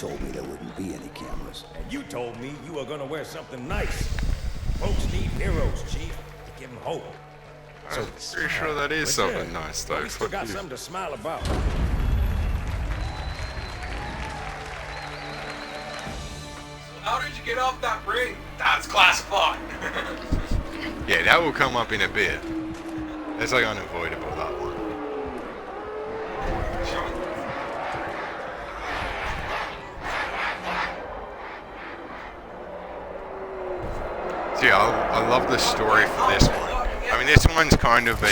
told me there wouldn't be any cameras. And you told me you were gonna wear something nice. Folks need heroes, Chief, to give them hope. I'm pretty sure that is something nice, though. We still got something to smile about. How did you get off that ring? That's classified. Yeah, that will come up in a bit. That's like unavoidable, that one. So yeah, I love the story for this one. I mean, this one's kind of a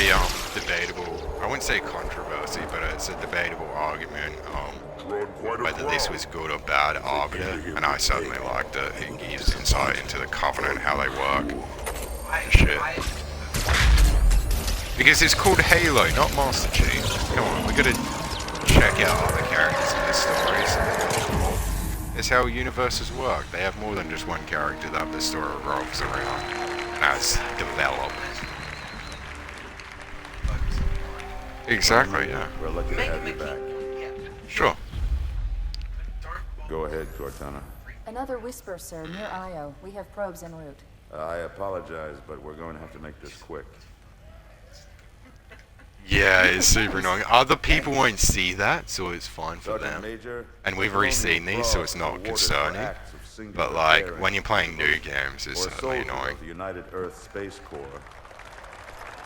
debatable, I wouldn't say controversy, but it's a debatable argument whether this was good or bad Arbiter, and I certainly liked it. It gives insight into the Covenant, how they work, and shit. Because it's called Halo, not Master Chief. Come on, we gotta check out other characters in the stories. That's how universes work. They have more than just one character that the story revolves around and has developed. Exactly, yeah. We're lucky to have you back. Sure. Go ahead, Cortana. Another whisper, sir, near Io. We have probes en route. I apologize, but we're going to have to make this quick. Yeah, it's super annoying. Other people won't see that, so it's fine for Sergeant them. Major, And we've already seen these, so it's not concerning. But like, when you're playing new games, it's certainly annoying. The United Earth Space Corps.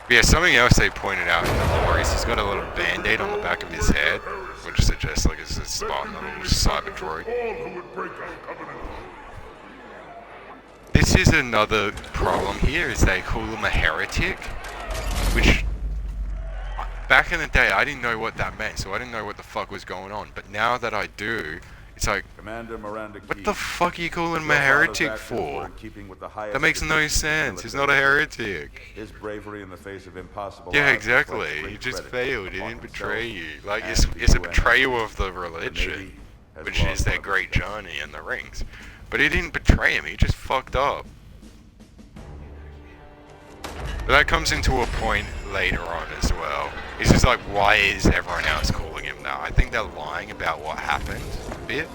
But yeah, something else they pointed out in the lore is he's got a little band-aid on the back of his head, which suggests like it's a spot in the little cyber droid. This is another problem here, is they call him a heretic, which back in the day I didn't know what that meant, so I didn't know what the fuck was going on. But now that I do, it's like, Commander Miranda Keyes, what the fuck are you calling him a heretic for? That makes no sense. He's not a heretic. His bravery in the face of impossible Yeah, odds exactly. reflects He great just credit failed. He upon didn't himself betray you. Like, and it's the a UN. betrayal of the The religion, Navy has which lost is their one of great its journey in the rings. But he didn't betray him. He just fucked up. But that comes into a point later on as well. It's just like, why is everyone else calling him that? I think they're lying about what happened a bit,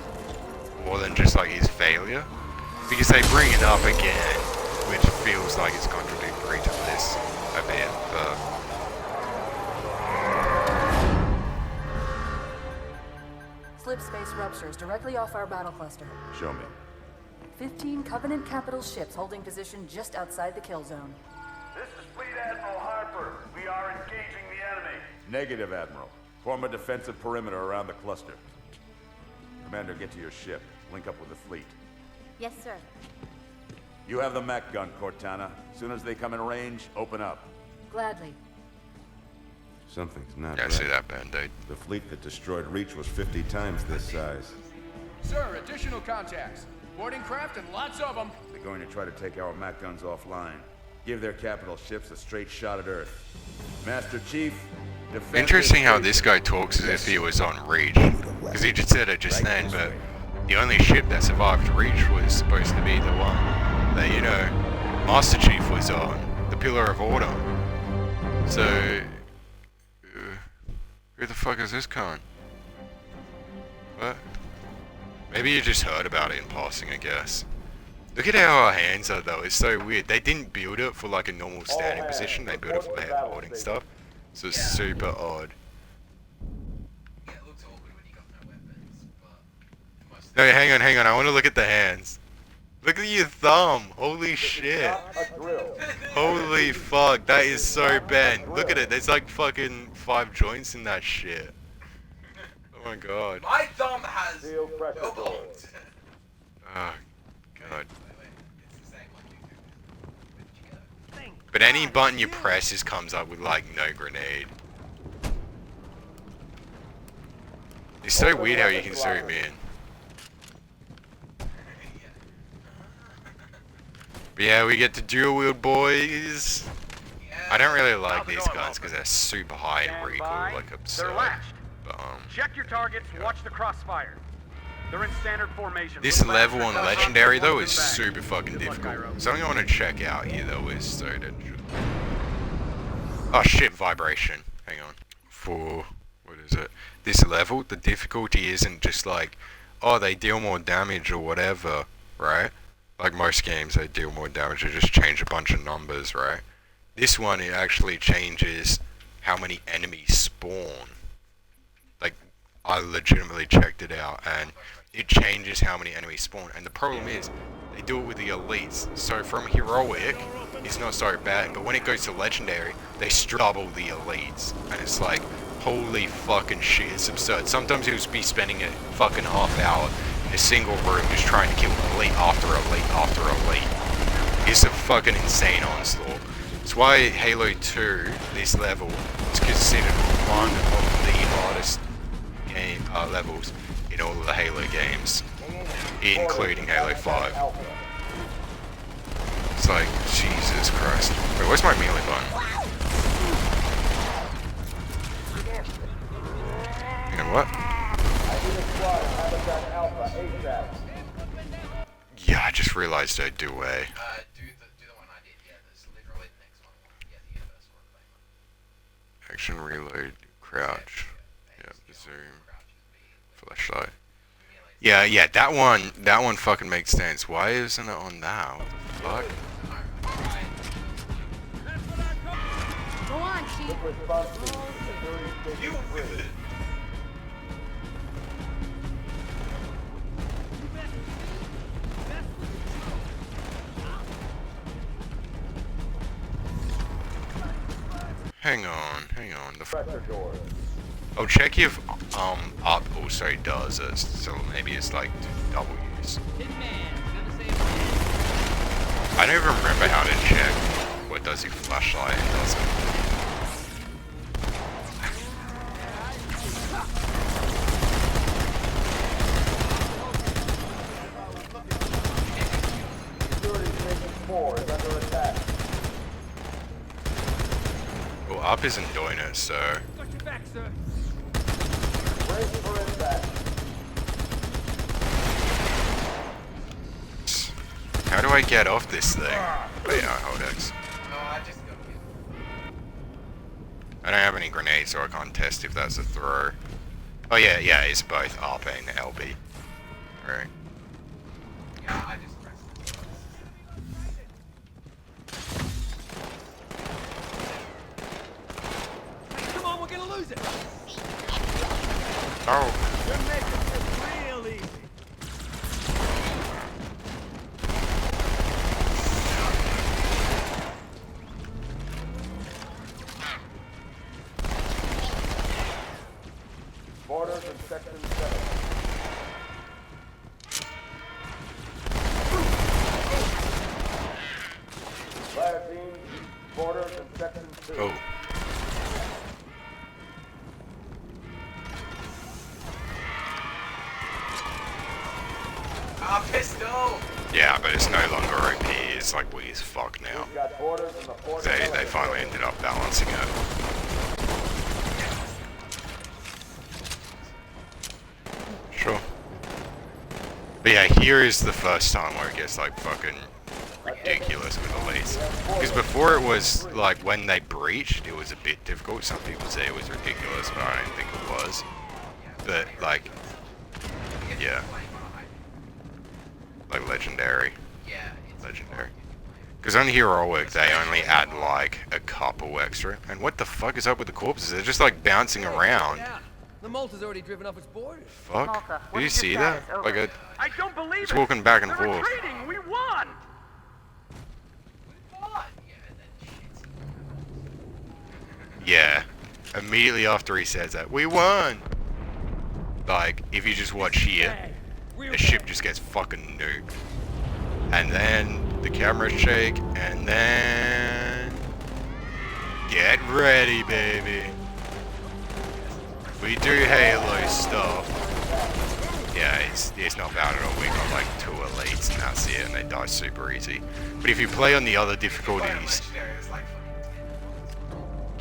more than just like his failure. Because they bring it up again, which feels like it's contradictory to this a bit, but... Slip space ruptures directly off our battle cluster. Show me. 15 Covenant capital ships holding position just outside the kill zone. This is Fleet Admiral Harper. We are engaging the enemy. Negative, Admiral. Form a defensive perimeter around the cluster. Commander, get to your ship. Link up with the fleet. Yes, sir. You have the mech gun, Cortana. As soon as they come in range, open up. Gladly. Something's not Yeah, I see that band-aid. The fleet that destroyed Reach was 50 times this size. Sir, additional contacts. Boarding craft and lots of them. They're going to try to take our mech guns offline. Give their capital ships a straight shot at Earth. Master Chief, defend Interesting how base. this guy talks as if he was on Reach. Because he just said it just then, but the only ship that survived Reach was supposed to be the one that, you know, Master Chief was on. The Pillar of Order. So... who the fuck is this cunt? What? Maybe you just heard about it in passing, I guess. Look at how our hands are though, it's so weird. They didn't build it for like a normal standing position, they built it for the headboarding stuff. So it's super odd. Yeah, it looks awkward when you got no weapons, but... Must No, hang on, I want to look at the hands. Look at your thumb, holy shit. Holy fuck, that is so bent. Look at it, there's like fucking 5 joints in that shit. Oh my god. My thumb has no bones. Oh god. It's the same one. But any button you press just comes up with like no grenade. It's so weird how you can zoom in. But yeah, we get to dual wield, boys. I don't really like these guns because they're super high in recoil, like absurd. But, Check your targets, watch the crossfire. They're in standard formation. this level on Legendary though is super fucking difficult. Something I want to check out here though is so dangerous. Oh shit, vibration. Hang on. For, what is it? This level, the difficulty isn't just like oh, they deal more damage or whatever, right? Like most games, they deal more damage, they just change a bunch of numbers, right? This one, it actually changes how many enemies spawn. Like, I legitimately checked it out, and it changes how many enemies spawn. And the problem is, they do it with the elites. So from heroic, it's not so bad, but when it goes to legendary, they double the elites. And it's like, holy fucking shit, it's absurd. Sometimes you'll be spending a fucking half hour in a single room just trying to kill elite after elite after elite. It's a fucking insane onslaught. That's why Halo 2, this level, is considered one of the hardest game levels in all of the Halo games, including Halo 5. It's like, Jesus Christ. Wait, where's my melee button? You know what? Yeah, I just realized I'd do a Do the one I did. Yeah, there's literally the next one. Yeah, the first one. action, reload, crouch, yeah, zoom, flashlight. Yeah, that one fucking makes sense. Why isn't it on that? What the fuck? Go on, Chief. You with it. Hang on. Oh, check if up also does it. So maybe it's like double use. I don't even remember how to check what does your flashlight and does it. Well, up isn't doing it, so. Got your back, sir. How do I get off this thing? Oh yeah, hold X. I don't have any grenades, so I can't test if that's a throw. Oh yeah, it's both up and LB. Alright. Yeah, I just pressed it. Come on, we're gonna lose it. Oh, You're making this real easy. Borders in Section 7. Fire team, borders in Section 2. oh. Ah, pistol! Yeah, but it's no longer OP, it's like weak as fuck now. Got borders in the port. They finally ended up balancing it. Sure. But yeah, here is the first time where it gets like fucking ridiculous with elites. Because before it was like when they breached, it was a bit difficult. Some people say it was ridiculous, but I don't think it was. But like, yeah. Like legendary. Legendary. Because on heroic, they only add like a couple extra. And what the fuck is up with the corpses? They're just like bouncing around. The Malta's already driven off its borders. Fuck. Malta, what Did you is your see that? status? Like Over. I don't believe it's it. walking back and They're forth. retreating. We won. Yeah. Immediately after he says that, we won! Like, if you just watch here, the ship just gets fucking nuked. And then the cameras shake, and then... Get ready, baby! We do Halo stuff. Yeah, it's not bad at all. We got like 2 elites and that's it, and they die super easy. But if you play on the other difficulties...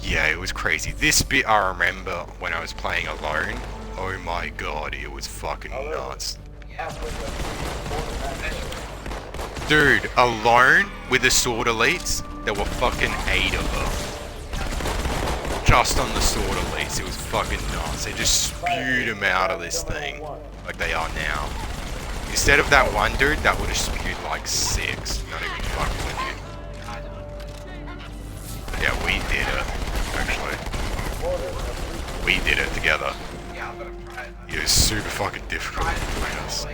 Yeah, it was crazy. This bit I remember when I was playing alone. Oh my god, it was fucking nuts. Dude, alone with the sword elites, there were fucking 8 of them. Just on the sword elites, it was fucking nuts. They just spewed them out of this thing. like they are now. Instead of that one dude, that would have spewed like 6. Not even fucking with you. Yeah, we did it, actually. We did it together. Yeah, I'm gonna try it. It was super fucking difficult between us.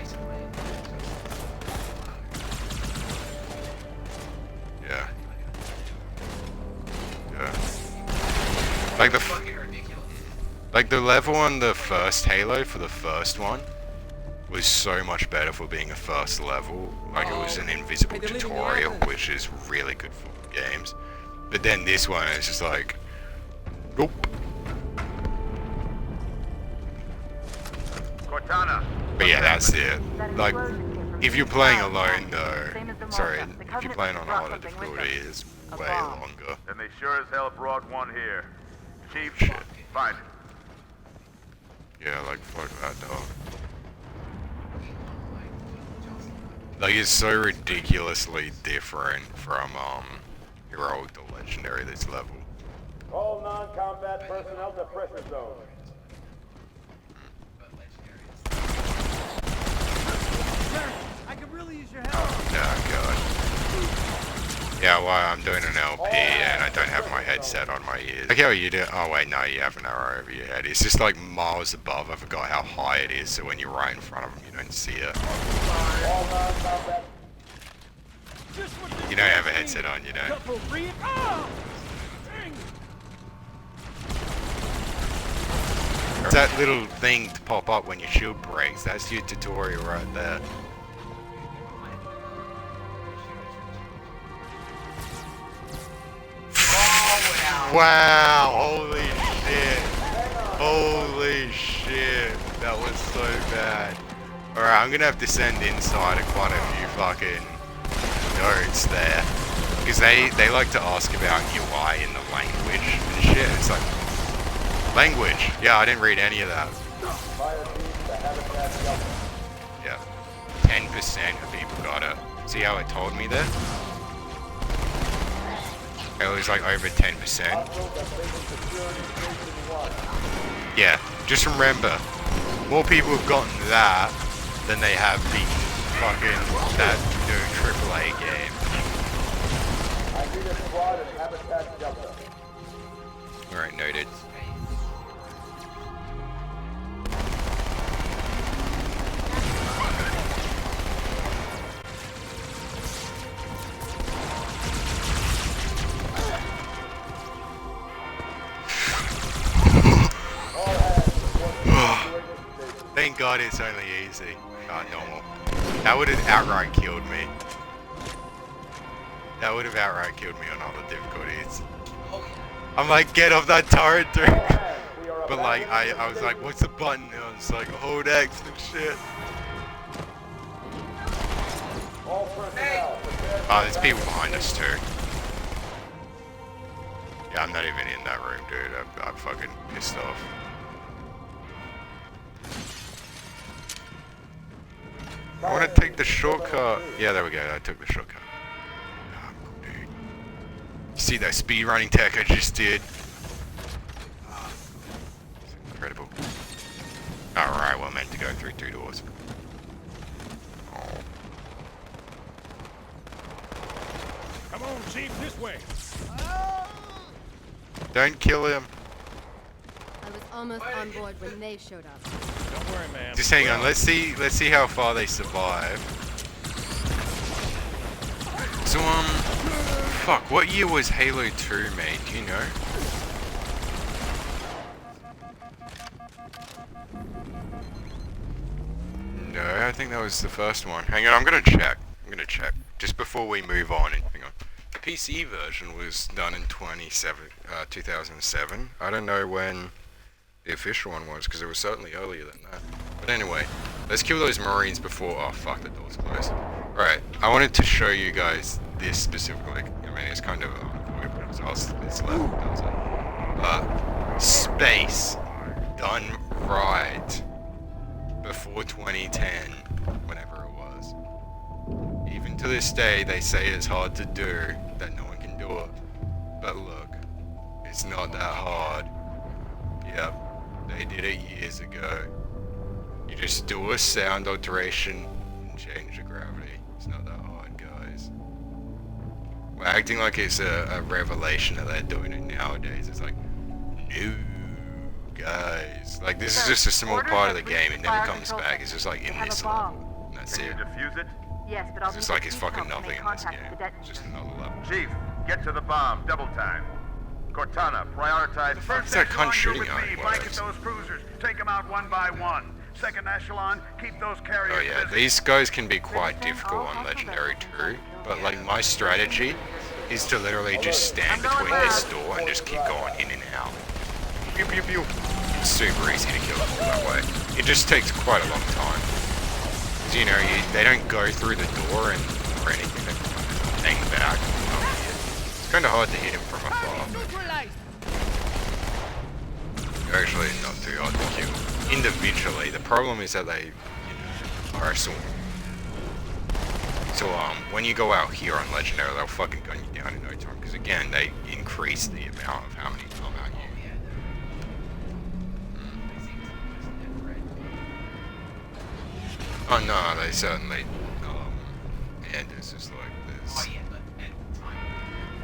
Yeah. Yeah. Like the Fucking ridiculous. like the level on the first Halo for the first one was so much better for being a first level. Like it was an invisible tutorial, which is really good for games. But then this one is just like, nope. Cortana. But yeah, that's it. Like, if you're playing alone though, sorry, if you're playing on a harder difficulty, it's way longer. And they sure as hell brought one here. Chief, Shit. find it. Yeah, like fuck that dog. Like it's so ridiculously different from Heroic to Legendary this level. All non-combat personnel to pressure zone. I could really use your help. Oh god. Yeah, well, I'm doing an LP and I don't have my headset on my ears. Like how you do? Oh wait, no, you have an arrow over your head. It's just like miles above. I forgot how high it is, so when you're right in front of them, you don't see it. You don't have a headset on, you don't. That little thing to pop up when your shield breaks, that's your tutorial right there. Wow, holy shit. Holy shit. That was so bad. Alright, I'm gonna have to send inside quite a few fucking notes there. Because they like to ask about UI in the language and shit. It's like, language. Yeah, I didn't read any of that. Yeah. 10% of people got it. See how it told me there? It was like over 10%. Yeah, just remember, more people have gotten that than they have beaten fucking that new AAA game. Alright, noted. Thank God it's only easy, not normal. That would have outright killed me. That would have outright killed me on all the difficulties. I'm like, get off that turret, dude. But like, I was like, what's the button? And I was like, hold X and shit. Oh, there's people behind us too. Yeah, I'm not even in that room, dude. I'm fucking pissed off. I want to take the shortcut. Yeah, there we go. I took the shortcut. Oh, cool, dude. You see that speed running tech I just did? It's incredible. Alright, well, I meant to go through 2 doors. Oh. Come on, Chief, this way. Don't kill him. I was almost on board when they showed up. Don't worry, man. Just hang on. Let's see how far they survive. So fuck. What year was Halo 2 made? Do you know? No, I think that was the first one. Hang on, I'm gonna check. Just before we move on. Hang on. The PC version was done in 2007. I don't know when the official one was, because it was certainly earlier than that. But anyway, let's kill those Marines before... Oh, fuck, the door's closed. Alright, I wanted to show you guys this specifically. I mean, it's kind of unavoidable, because it's level, does it? But, space, done right, before 2010, whenever it was. Even to this day, they say it's hard to do, that no one can do it. But look, it's not that hard. Yep. They did it years ago. You just do a sound alteration and change the gravity. It's not that hard, guys. We're acting like it's a revelation that they're doing it nowadays. It's like, no, guys. Like, this is just a small part of the game. It never comes back. It's just like in this level. And that's Can it. you defuse it? Yes, but I'll It's just like it's fucking nothing in this game. It's just another level. Chief, get to the bomb. Double time. Cortana, prioritize... What's that cunt shooting at? Blanket those cruisers. Take them out one by one. Second echelon, keep those carriers Oh yeah, busy. these guys can be quite difficult on Legendary too, but like my strategy is to literally just stand between this door and just keep going in and out. Pew pew pew. It's super easy to kill them that way. It just takes quite a long time. 'Cause, you know, they don't go through the door and or anything, they hang back. It's kind of hard to hit him from afar. They're actually not too hard to kill. Individually, the problem is that they, are a swarm. So, when you go out here on Legendary, they'll fucking gun you down in no time. Because again, they increase the amount of how many come at you. Oh no, they certainly, and it's just like this. Oh, yeah, but at time,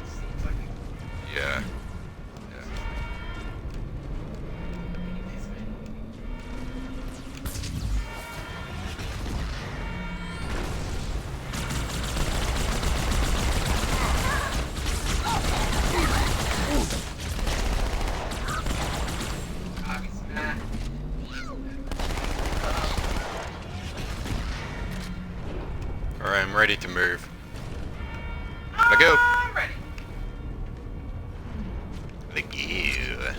it seems like Yeah. Alright, I'm ready to move. Let go. I'm ready. Let go.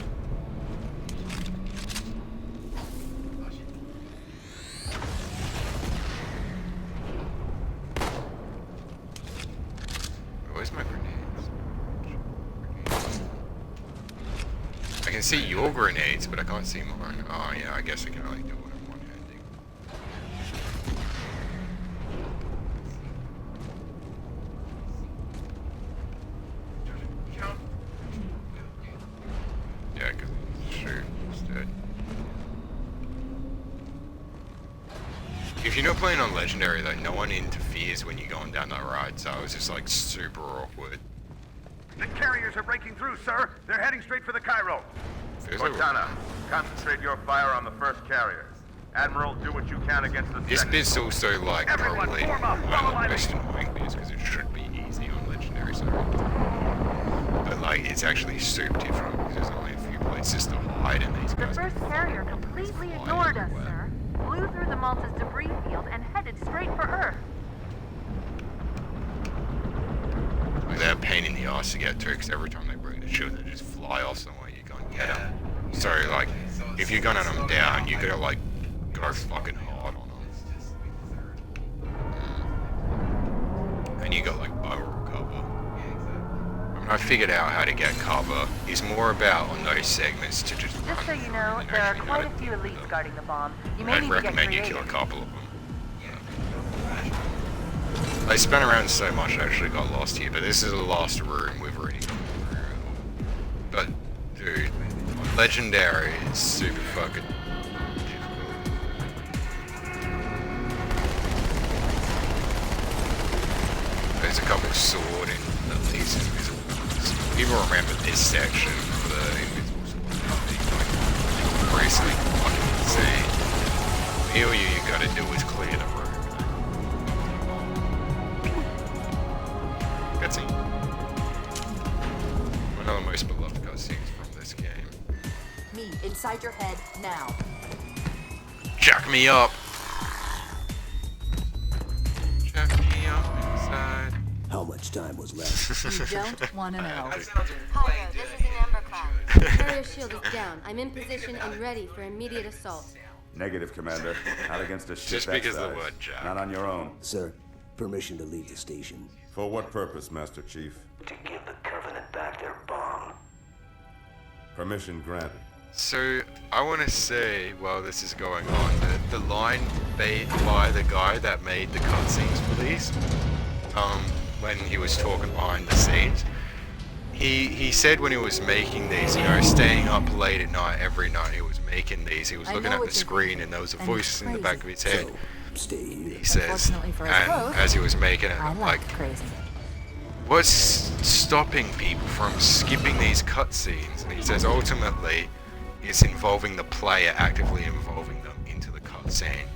Where's my grenades? I can see your grenades, but I can't see mine. Oh yeah, I guess I can only do it in one-handing. Yeah, because shoot instead. If you're not playing on Legendary, though, no one interferes when you're going down that ride, so it's just like super awkward. The carriers are breaking through, sir. They're heading straight for the Cairo. Feels like Cortana, concentrate your fire on the first carrier. Admiral, do what you can against the this second. bit's also like Everyone, probably form up, one follow of my the best annoying bits because it should be easy on Legendary, sorry. But like it's actually super different because there's only a few places to hide and these The guys first can carrier fucking completely fly ignored us, everywhere. sir. Flew through the Malta's debris field and headed straight for Earth. Like, they're a pain in the ass to get to because every time they bring the ship they just fly off somewhere you can't get them. So like if you're gunning them down you gotta like go fucking hard on them. And you got like barrel cover. I mean I figured out how to get cover. It's more about on those segments to just Just so you know, there are quite a few elites guarding the bomb. You may I'd need to get recommend you creative. kill a couple of them. They spun around so much I actually got lost here, but this is the last room we've already gone through. But, dude, Legendary is super fucking difficult. There's a couple sword and at least invisible ones. People remember this section for the invisible sword. It's like fucking insane. All you gotta do is clear the room. Cutscene. One of the most beloved cutscenes from this game. Me, inside your head, now. Jack me up! Jack me up inside. How much time was left? You don't want to know. That sounds Hi way there, this good. is an Amber Cloud. Carrier shield is down. I'm in position and ready for immediate assault. Negative, Commander. Not against a ship Just that because of the size. word Jack. Not on your own. Sir, permission to leave the station. For what purpose, Master Chief? To give the Covenant back their bomb. Permission granted. So, I want to say, while this is going on, that the line made by the guy that made the cutscenes for these, when he was talking behind the scenes, he said when he was making these, you know, staying up late at night every night he was making these, he was I looking know at what the you're screen thinking, and there was a and voice it's in the back of crazy. his head. So, stay here. He says, Unfortunately for us and both, as he was making it, I I'm like like, crazy. what's stopping people from skipping these cutscenes? And he says ultimately it's involving the player, actively involving them into the cutscene.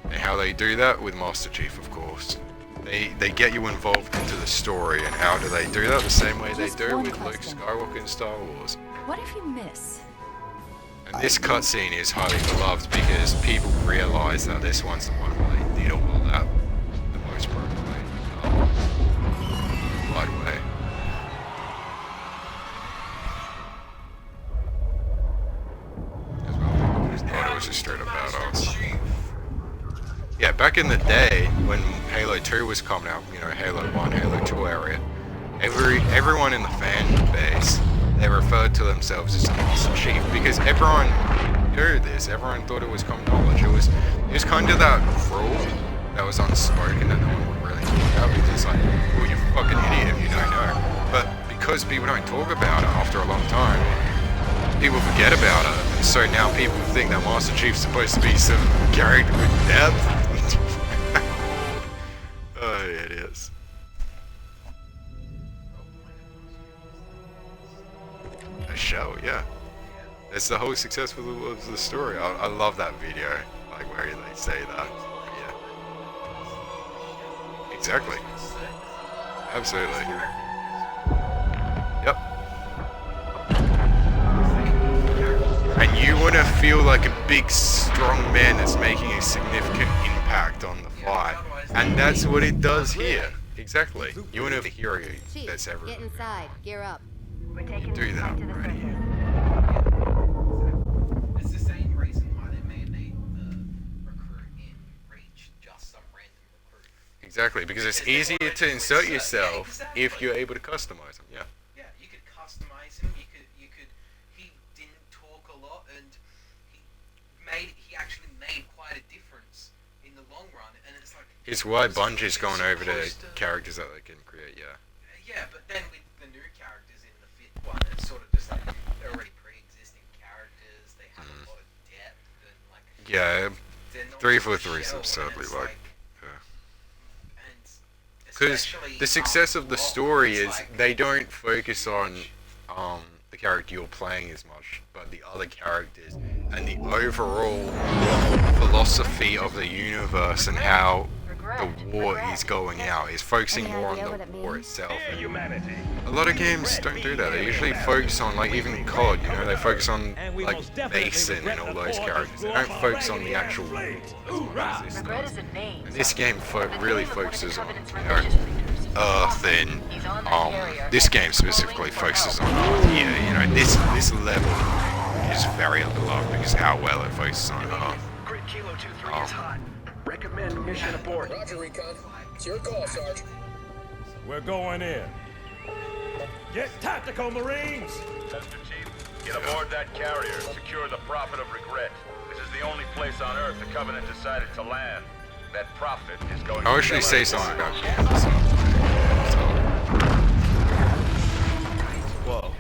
And how they do that? With Master Chief, of course. They get you involved into the story, and how do they do that? The same way they Just do one with Luke question. Skywalker in Star Wars. What if you miss? And this cutscene is highly beloved because people realise that this one's the one where they did all of that the most probably. Right way. As well, I just thought it was just straight up badass. Yeah, back in the day when Halo 2 was coming out, you know, Halo 1, Halo 2 area, everyone in the fan base, they referred to themselves as the Master Chief because everyone knew this, everyone thought it was common knowledge. It was kind of that rule that was unspoken that no one would really talk about because it's like, well, you're a fucking idiot if you don't know. But because people don't talk about it after a long time, people forget about it. And so now people think that Master Chief's supposed to be some character with depth. Oh, yeah, it is. A show, yeah. That's the whole success of the story. I love that video, like where they say that. Yeah. Exactly. Absolutely. Yep. And you want to feel like a big, strong man that's making a significant impact on the fight. And that's what it does here. Exactly. You want to have a hero Chief, that's get everywhere. inside. Gear up. Do that right here. It's the same reason why they made the recruit in Reach just some random recruit. Exactly, because it's easier to insert yourself if you're able to customize them. Yeah. Yeah, you could customize him. You could. He didn't talk a lot, and he actually made quite a difference in the long run. And it's like. It's why Bungie's gone over to characters that they can create. Yeah. Yeah, but then with the new characters in the fifth one, it's sort of just like they're already pre-existing characters. They have a lot of depth and like. Yeah. They're not 343 is shell, and absurdly it's low. like- Yeah. and Because especially the success of the after story it's is like- they don't focus on the character you're playing as much, but the other characters and the overall philosophy of the universe and how the war is going out is focusing more on the war itself. And a lot of games don't do that. They usually focus on, like even COD, you know, they focus on like Basin and all those characters. They don't focus on the actual war as much as this Regret does. is a name. And this game really focuses on, you know, Earth and this game specifically focuses on Earth here. You know, this level is very beloved because how well it focuses on Earth. Grid Kilo 2-3 is hot. Recommend mission abort. Roger, Recon. It's your call, Sarge. We're going in. Get tactical, Marines! Master Chief, get aboard that carrier. Secure the Prophet of Regret. This is the only place on Earth the Covenant decided to land. That prophet is going I'll to actually sell say us something wine. about Kansas. Whoa.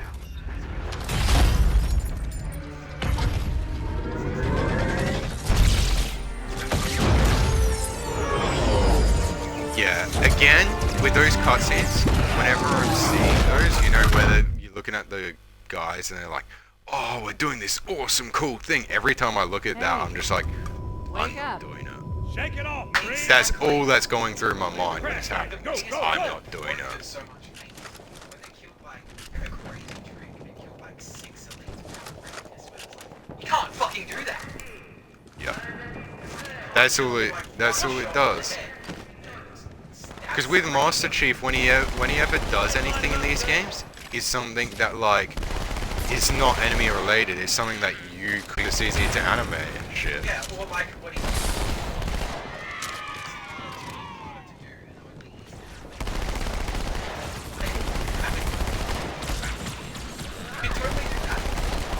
Yeah, again, with those cutscenes, whenever I'm seeing those, you know, whether you're looking at the guys and they're like, oh, we're doing this awesome, cool thing. Every time I look at that, I'm just like, I'm not doing it. Shake it off, Marines! That's all that's going through my mind when it's happening. I'm not doing There's it. so much pain. When they killed like a crazy trick, they killed like 6 elites. You can't fucking do that. Yeah. That's all it does. Because with Master Chief, when he ever does anything in these games, it's something that like is not enemy related. It's something that you could it's easier to animate and shit. Yeah, or like what he.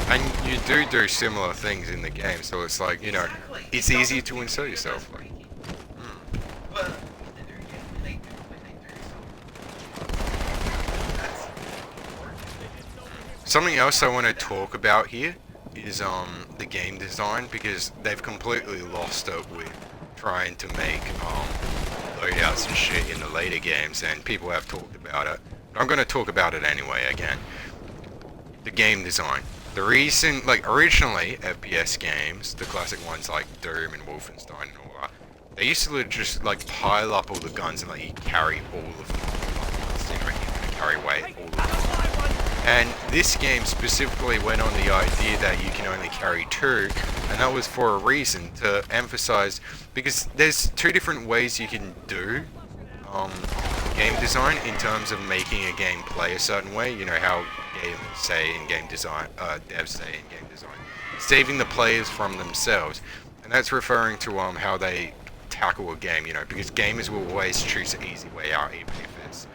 And you do similar things in the game, so it's like, you know, it's easy to insert yourself. Like, But when they do something, that's important. Something else I want to talk about here is the game design, because they've completely lost it with trying to make loadouts and shit in the later games, and people have talked about it. I'm going to talk about it anyway again. The game design. The reason, like, originally FPS games, the classic ones like Doom and Wolfenstein and all that, they used to just like pile up all the guns and let you carry all of them. You know, you're going to carry weight all of them. And this game specifically went on the idea that you can only carry 2, and that was for a reason, to emphasize, because there's 2 different ways you can do game design in terms of making a game play a certain way. You know how games say in game design, devs say in game design, saving the players from themselves, and that's referring to how they tackle a game. You know, because gamers will always choose the easy way out, even if it's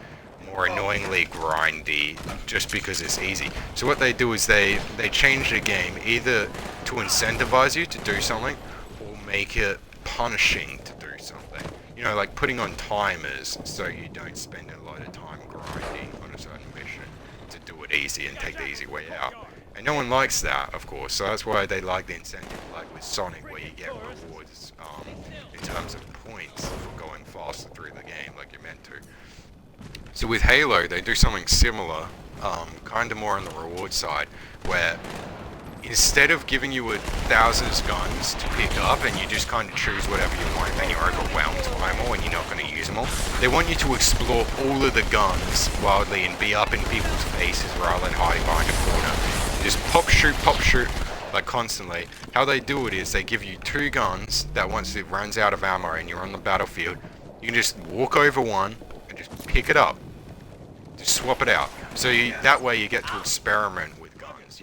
more annoyingly grindy, just because it's easy. So what they do is they change the game either to incentivize you to do something, or make it punishing to do something. You know, like putting on timers so you don't spend a lot of time grinding on a certain mission to do it easy and take the easy way out. And no one likes that, of course, so that's why they like the incentive, like with Sonic, where you get rewards in terms of points for going faster through the game like you're meant to. So with Halo, they do something similar, kind of more on the reward side, where instead of giving you 1,000 guns to pick up and you just kind of choose whatever you want and you're overwhelmed by them all and you're not going to use them all, they want you to explore all of the guns wildly and be up in people's faces rather than hiding behind a corner. Just pop shoot, like constantly. How they do it is they give you 2 guns that once it runs out of ammo and you're on the battlefield, you can just walk over one and just pick it up. Just swap it out. So that way you get to experiment with guns.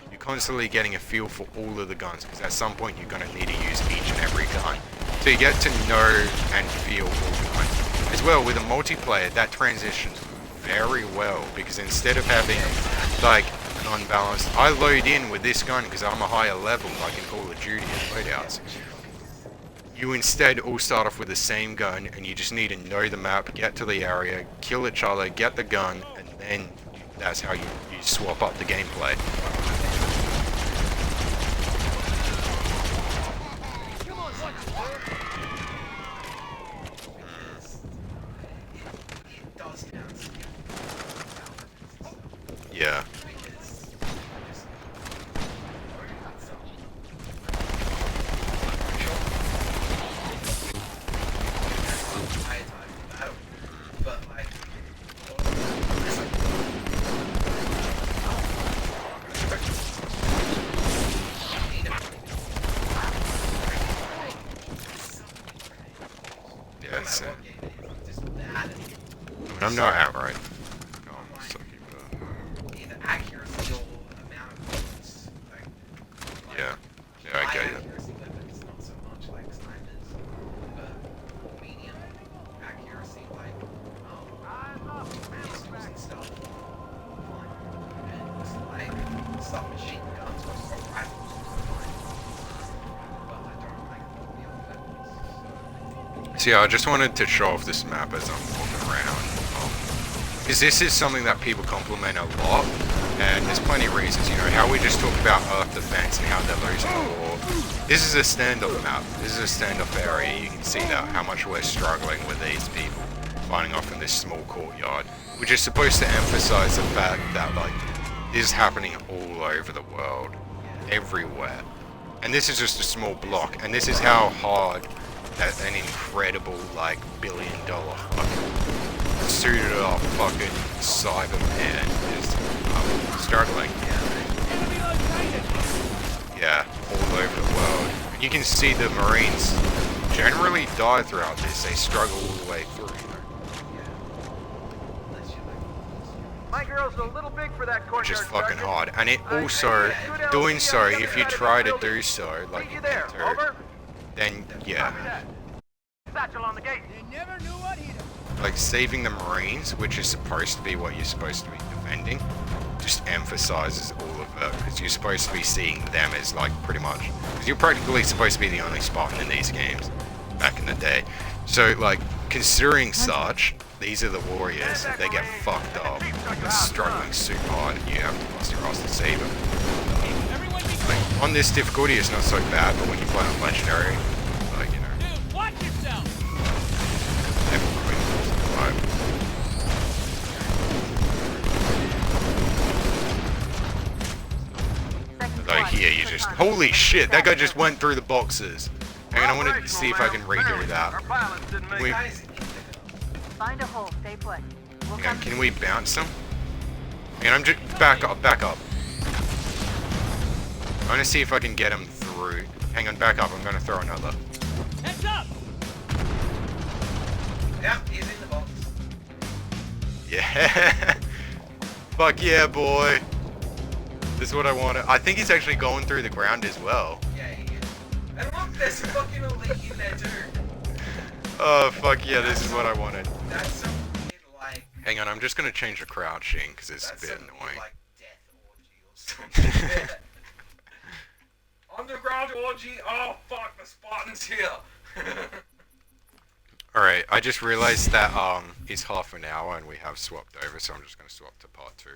You're constantly getting a feel for all of the guns, because at some point you're going to need to use each and every gun. So you get to know and feel all the guns. As well, with a multiplayer, that transitions very well, because instead of having like an unbalanced, I load in with this gun because I'm a higher level, like in Call of Duty and loadouts. You instead all start off with the same gun, and you just need to know the map, get to the area, kill each other, get the gun, and then that's how you swap up the gameplay. Yeah. Yes. I'm not outright. Yeah. Yeah, I get it. So yeah, I just wanted to show off this map as I'm walking around, because this is something that people compliment a lot, and there's plenty of reasons. You know, how we just talked about Earth defense and how they're losing the war. This is a standoff map. This is a standoff area. You can see that how much we're struggling with these people fighting off in this small courtyard, which is supposed to emphasize the fact that like this is happening all over the world, everywhere. And this is just a small block, and this is how hard that an incredible like $1 billion fucking suited up fucking Cyberman is struggling. Yeah, all over the world. You can see the Marines generally die throughout this. They struggle all the way through. My girl's a little big for that courtyard, which is fucking Sergeant. hard. And it also, doing so, if you try to do so, like you need to, then yeah. Satchel on the gate. They never knew what hit him. Like saving the Marines, which is supposed to be what you're supposed to be defending, just emphasizes all of it, because you're supposed to be seeing them as like pretty much, because you're practically supposed to be the only Spartan in these games back in the day. So like considering such, these are the warriors. They get fucked up. They're struggling super hard, and you have to bust your ass to save them. Like, on this difficulty, it's not so bad, but when you play on legendary, like, you know. Dude, watch yourself! Like here, you just holy shit! That guy just went through the boxes. Hang on, I want to see if I can redo that. We, Find a hole. Stay put. We'll hang on, can we bounce them? Hang on, I'm just back up, back up. I want to see if I can get him through. Hang on, back up. I'm gonna throw another. Heads up! Yeah, he's in the box. Yeah. Fuck yeah, boy. This is what I wanted. I think he's actually going through the ground as well. Yeah, he is. And look, there's a fucking elite in there too. Oh, fuck yeah, this is what I wanted. That's some weird, like... Hang on, I'm just gonna change the crouching, because it's a bit some annoying. Weird, like, death orgy or something. Underground orgy? Oh, fuck, the Spartan's here. Alright, I just realized that, it's half an hour and we have swapped over, so I'm just gonna swap to part 2.